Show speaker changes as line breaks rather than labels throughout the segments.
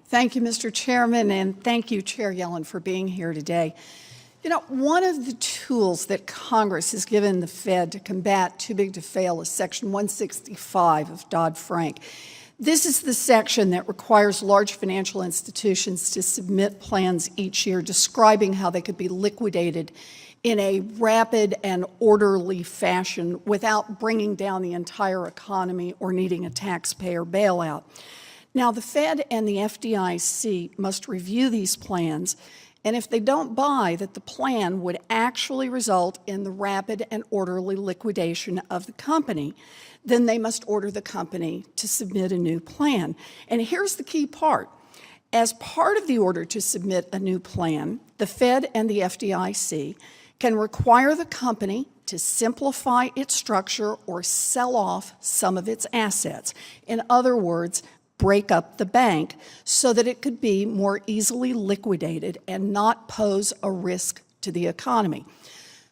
Thank you, Mr. Chairman, and thank you, Chair Yellen, for being here today. You know, one of the tools that Congress has given the Fed to combat too big to fail is Section 165 of Dodd-Frank. This is the section that requires large financial institutions to submit plans each year describing how they could be liquidated in a rapid and orderly fashion without bringing down the entire economy or needing a taxpayer bailout. Now, the Fed and the FDIC must review these plans, and if they don't buy that the plan would actually result in the rapid and orderly liquidation of the company, then they must order the company to submit a new plan. And here's the key part. As part of the order to submit a new plan, the Fed and the FDIC can require the company to simplify its structure or sell off some of its assets. In other words, break up the bank so that it could be more easily liquidated and not pose a risk to the economy.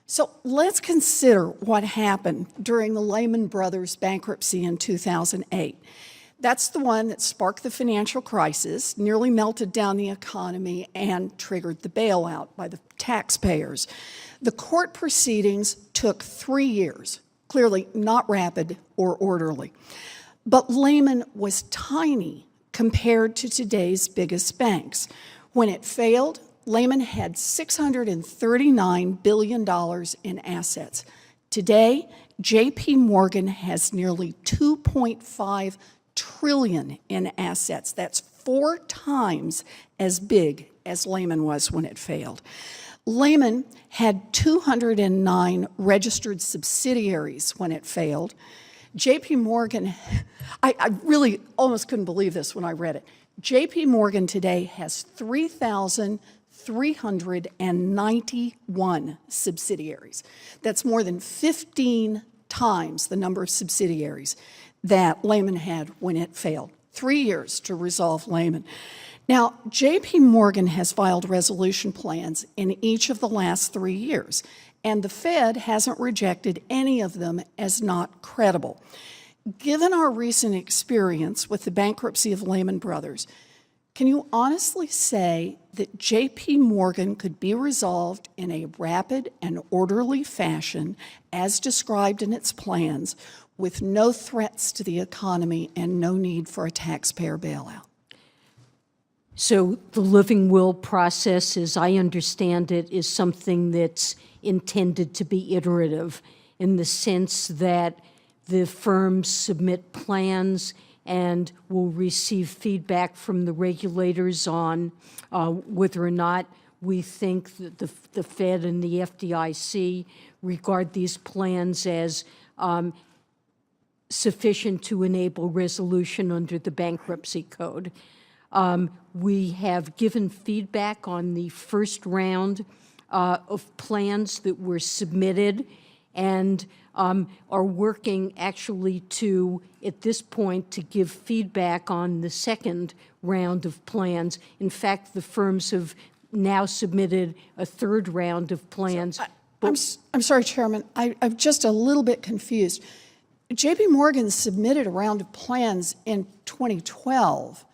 So let's consider what happened during the Lehman Brothers bankruptcy in 2008. That's the one that sparked the financial crisis, nearly melted down the economy, and triggered the bailout by the taxpayers. The court proceedings took 3 years, clearly not rapid or orderly. But Lehman was tiny compared to today's biggest banks. When it failed, Lehman had $639 billion in assets. Today, J.P. Morgan has nearly $2.5 trillion in assets. That's 4 times as big as Lehman was when it failed. Lehman had 209 registered subsidiaries when it failed. J.P. Morgan, I really almost couldn't believe this when I read it. J.P. Morgan today has 3,391 subsidiaries. That's more than 15 times the number of subsidiaries that Lehman had when it failed. 3 years to resolve Lehman. Now, J.P. Morgan has filed resolution plans in each of the last 3 years, and the Fed hasn't rejected any of them as not credible. Given our recent experience with the bankruptcy of Lehman Brothers, can you honestly say that J.P. Morgan could be resolved in a rapid and orderly fashion as described in its plans with no threats to the economy and no need for a taxpayer bailout?
So the living will process, as I understand it, is something that's intended to be iterative in the sense that the firms submit plans and will receive feedback from the regulators on whether or not we think that the Fed and the FDIC regard these plans as sufficient to enable resolution under the bankruptcy code. We have given feedback on the first round of plans that were submitted and are working actually to, at this point, to give feedback on the second round of plans. In fact, the firms have now submitted a third round of plans.
So I'm sorry, Chairman. I'm just a little bit confused. J.P. Morgan submitted a round of plans in 2012.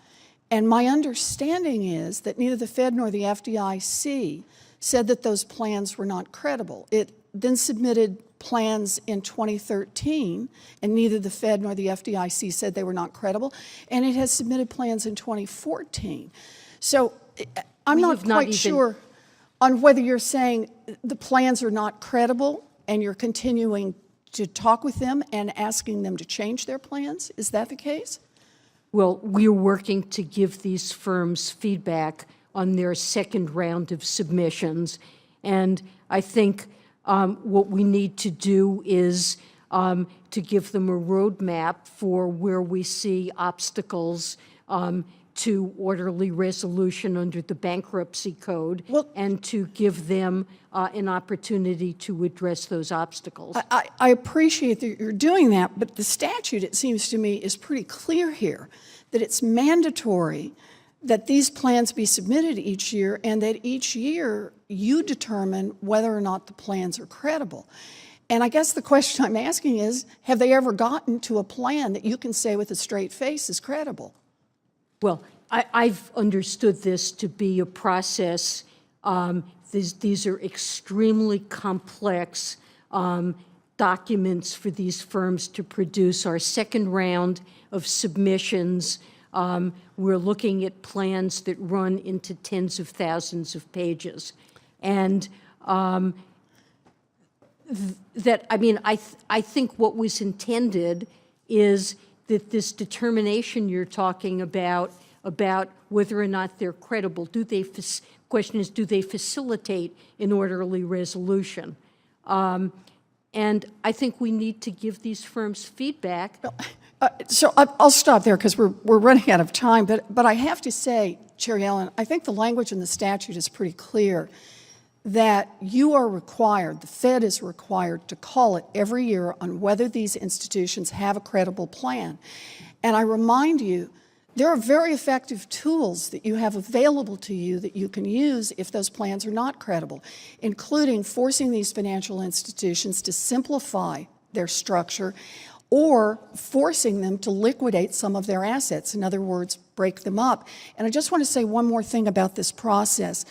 And my understanding is that neither the Fed nor the FDIC said that those plans were not credible. It then submitted plans in 2013, and neither the Fed nor the FDIC said they were not credible. And it has submitted plans in 2014. So I'm not quite sure on whether you're saying the plans are not credible and you're continuing to talk with them and asking them to change their plans. Is that the case?
Well, we're working to give these firms feedback on their second round of submissions. And I think what we need to do is to give them a roadmap for where we see obstacles to orderly resolution under the bankruptcy code, and to give them an opportunity to address those obstacles.
I appreciate that you're doing that, but the statute, it seems to me, is pretty clear here, that it's mandatory that these plans be submitted each year and that each year you determine whether or not the plans are credible. And I guess the question I'm asking is, have they ever gotten to a plan that you can say with a straight face is credible?
Well, I've understood this to be a process. These are extremely complex documents for these firms to produce. Our second round of submissions, we're looking at plans that run into tens of thousands of pages. And I think what was intended is that this determination you're talking about whether or not they're credible, question is, do they facilitate an orderly resolution? And I think we need to give these firms feedback.
So I'll stop there because we're running out of time, but I have to say, Chair Yellen, I think the language in the statute is pretty clear that you are required, the Fed is required to call it every year on whether these institutions have a credible plan. And I remind you, there are very effective tools that you have available to you that you can use if those plans are not credible, including forcing these financial institutions to simplify their structure or forcing them to liquidate some of their assets. In other words, break them up. And I just want to say one more thing about this process.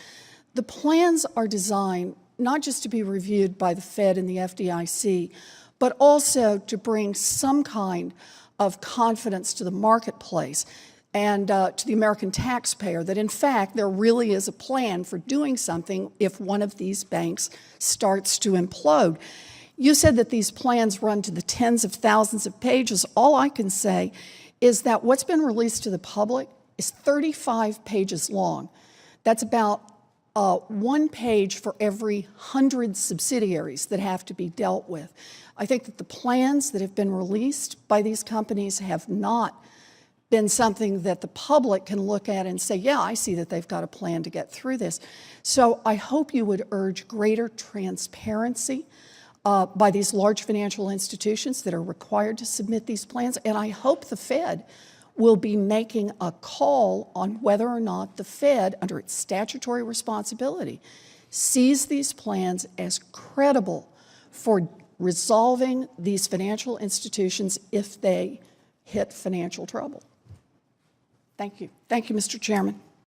The plans are designed not just to be reviewed by the Fed and the FDIC, but also to bring some kind of confidence to the marketplace and to the American taxpayer that, in fact, there really is a plan for doing something if one of these banks starts to implode. You said that these plans run to the tens of thousands of pages. All I can say is that what's been released to the public is 35 pages long. That's about 1 page for every 100 subsidiaries that have to be dealt with. I think that the plans that have been released by these companies have not been something that the public can look at and say, yeah, I see that they've got a plan to get through this. So I hope you would urge greater transparency by these large financial institutions that are required to submit these plans. And I hope the Fed will be making a call on whether or not the Fed, under its statutory responsibility, sees these plans as credible for resolving these financial institutions if they hit financial trouble. Thank you. Thank you, Mr. Chairman.